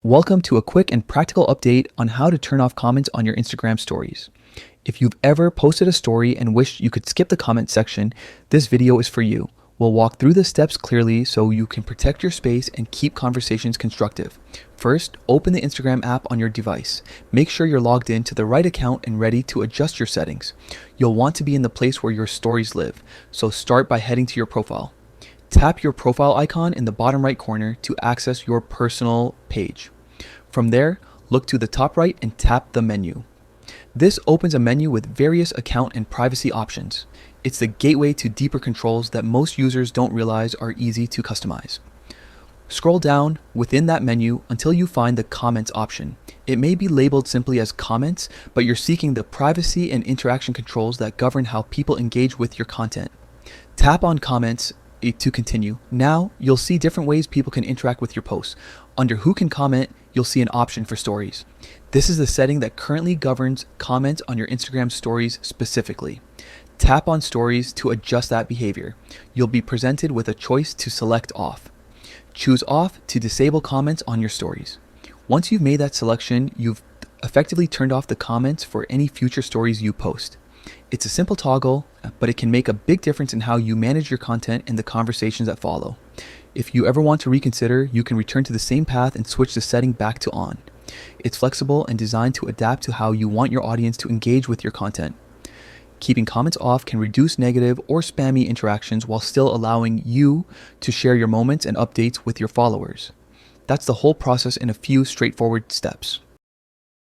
Welcome to a quick and practical update on how to turn off comments on your Instagram stories. If you've ever posted a story and wished you could skip the comment section, this video is for you. We'll walk through the steps clearly so you can protect your space and keep conversations constructive. First, open the Instagram app on your device. Make sure you're logged in to the right account and ready to adjust your settings. You'll want to be in the place where your stories live, so start by heading to your profile. Tap your profile icon in the bottom right corner to access your personal page. From there, look to the top right and tap the menu. This opens a menu with various account and privacy options. It's the gateway to deeper controls that most users don't realize are easy to customize. Scroll down within that menu until you find the comments option. It may be labeled simply as comments, but you're seeking the privacy and interaction controls that govern how people engage with your content. Tap on comments to continue. Now you'll see different ways people can interact with your posts. Under who can comment, you'll see an option for stories. This is the setting that currently governs comments on your Instagram stories specifically. Tap on stories to adjust that behavior. You'll be presented with a choice to select off. Choose off to disable comments on your stories. Once you've made that selection, you've effectively turned off the comments for any future stories you post. It's a simple toggle, but it can make a big difference in how you manage your content and the conversations that follow. If you ever want to reconsider, you can return to the same path and switch the setting back to on. It's flexible and designed to adapt to how you want your audience to engage with your content. Keeping comments off can reduce negative or spammy interactions while still allowing you to share your moments and updates with your followers. That's the whole process in a few straightforward steps.